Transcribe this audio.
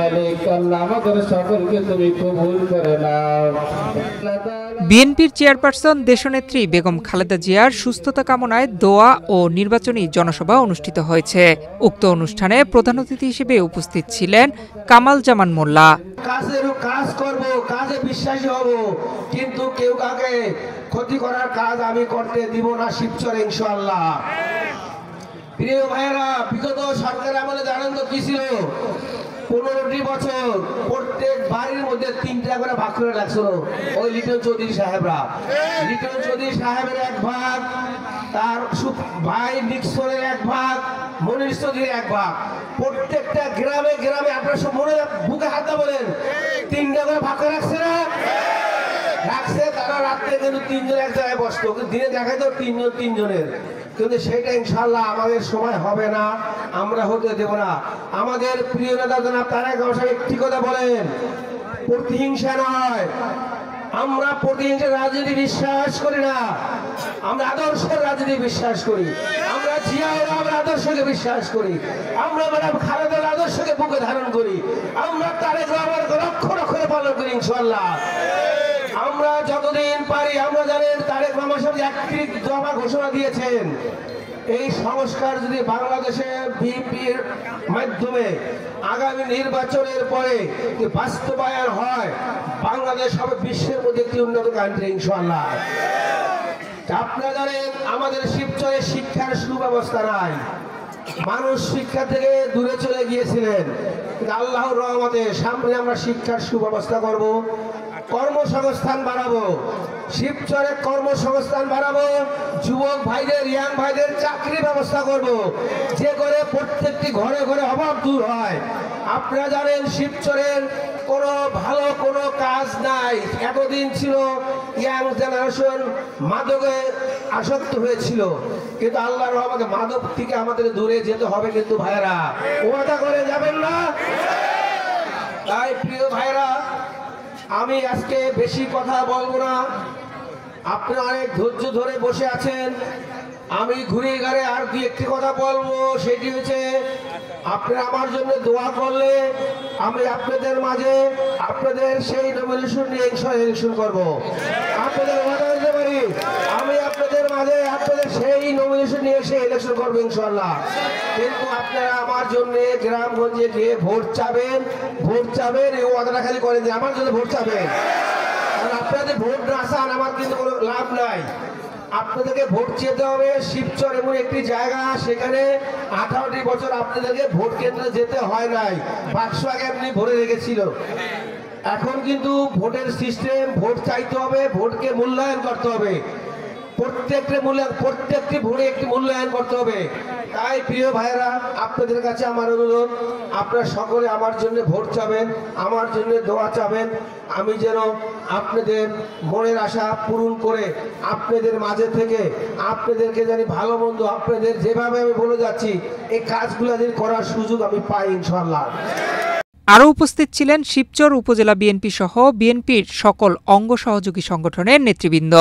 মালিক আল্লাহ আমাদের সকলকে তুমি কবুল করে নাও। বিএনপির চেয়ারপারসন দেশনেত্রী বেগম খালেদা জিয়ার সুস্থতা কামনায় দোয়া ও নির্বাচনী জনসভা অনুষ্ঠিত হয়েছে। উক্ত অনুষ্ঠানে প্রধান অতিথি হিসেবে উপস্থিত ছিলেন কামাল জামান মোল্লা। কাজ করব, কাজে বিশ্বাসী হব, কিন্তু কেউ কাকে ক্ষতি করার কাজ আমি করতে দিব না শিবচরে ইনশাআল্লাহ। প্রিয় ভাইয়েরা, বিগত সরকার আমলে জানেন তো কি ছিল, 15টি বছর প্রত্যেক বাড়ির মধ্যে 3টা করে ভাগ করে রাখছিল ওই লিটন চৌধুরী সাহেবরা। লিটন চৌধুরী সাহেবের এক ভাগ, তার ভাই নিক্সনের এক ভাগ, মনির চৌধুরীর এক ভাগ। প্রত্যেকটা গ্রামে গ্রামে আপনারা সব মনে বুকে হাতে বলেন 3টা করে ভাগ করে রাখছে না? রাখছে। তারা রাত্রে কিন্তু 3জন এক জায়গায় বসতো, দিনে দেখাই তো 3জন 3জনের। কিন্তু সেটা ইনশাআল্লাহ আমাদের সময় হবে না, আমরা হতে দেব না। আমাদের প্রিয় নেতা জনাব তারেক রহমান সাহেব একটি কথা বলেন, প্রতিহিংসা নয়, আমরা প্রতিহিংসার রাজনীতি বিশ্বাস করি না, আমরা আদর্শের রাজনীতি বিশ্বাস করি। আমরা জিয়াউর রহমানের আদর্শকে বিশ্বাস করি, আমরা ম্যাডাম খালেদার আদর্শকে বুকে ধারণ করি, আমরা তারেক রহমানকে রক্ষণে পালন করি ইনশাআল্লাহ। আমরা যতদিন পারি, আমরা জানেন তারেক রহমান সাহেব 31 দফা ঘোষণা দিয়েছেন, এই সংস্কার যদি বাংলাদেশে বিএনপির মাধ্যমে আগামী নির্বাচনের পরে বাস্তবায়ন হয়, বাংলাদেশ হবে বিশ্বের মধ্যে একটি উন্নত কান্ট্রি ইনশাআল্লাহ। আপনারা জানেন আমাদের শিবচরে শিক্ষার সুব্যবস্থা নাই, মানুষ শিক্ষা থেকে দূরে চলে গিয়েছিলেন, কিন্তু আল্লাহর রহমতে সামনে আমরা শিক্ষার সুব্যবস্থা করব, কর্মসংস্থান বাড়াবো, শিবচরে কর্মসংস্থান বাড়াবো, যুবক ভাইদের ইয়াং ভাইদের চাকরি ব্যবস্থা করব, যে করে প্রত্যেকটি ঘরে ঘরে অভাব দূর হয়। আপনারা জানেন শিবচরের কোনো ভালো কোনো কাজ নাই। এতদিন ছিল ইয়াং জেনারেশন মাদকে আসক্ত হয়েছিল, কিন্তু আল্লাহর রহমতে মাদক থেকে আমাদের দূরে যেতে হবে। কিন্তু ভাইরা ওয়াদা করে যাবেন না? তাই প্রিয় ভাইরা, আমি আজকে বেশি কথা বলবো না, আপনারা অনেক ধৈর্য ধরে বসে আছেন। আমি ঘুরে ঘুরে আর দুই একটি কথা বলবো, সেটি হচ্ছে আপনারা আমার জন্য দোয়া করলে আমি আপনাদের মাঝে আপনাদের সেই নমিনেশন নিয়ে ইলেকশন করবো। আপনাদের ওয়াদা দিতে পারি, আমি আপনাদের মাঝে আপনাদের সেই নমিনেশন নিয়ে এসে ইলেকশন করবো ইনশাআল্লাহ। কিন্তু আপনারা আমার জন্য গ্রামগঞ্জে গিয়ে ভোট চাবেন, এই ওয়াদাটা খালি করেন যে আমার জন্য ভোট চাবেন। কারণ আপনাদের ভোট না চান আমার কিন্তু কোনো লাভ নাই। আপনাদেরকে ভোট যেতে হবে। শিবচর এমন একটি জায়গা, সেখানে 18টি বছর আপনাদেরকে ভোট কেন্দ্রে যেতে হয় নাই, বাক্স আগে এমনি ভরে রেখেছিল। এখন কিন্তু ভোটের সিস্টেম, ভোট চাইতে হবে, ভোটকে মূল্যায়ন করতে হবে, প্রত্যেকটি ভোটে একটি মূল্যায়ন করতে হবে। তাই প্রিয় ভাইরা, আপনাদের কাছে আমার অনুরোধ, আপনারা সকলে আমার জন্য ভোট চাবেন, আমার জন্য দোয়া চাবেন, আমি যেন আপনাদের মনের আশা পূরণ করে আপনাদের মাঝে থেকে আপনাদেরকে জানি ভালো মন্দ আপনাদের যেভাবে আমি বলে যাচ্ছি এই কাজগুলো যদি করার সুযোগ আমি পাই ইনশাআল্লাহ। আরও উপস্থিত ছিলেন শিবচর উপজেলা বিএনপি সহ বিএনপির সকল অঙ্গ সহযোগী সংগঠনের নেতৃবৃন্দ।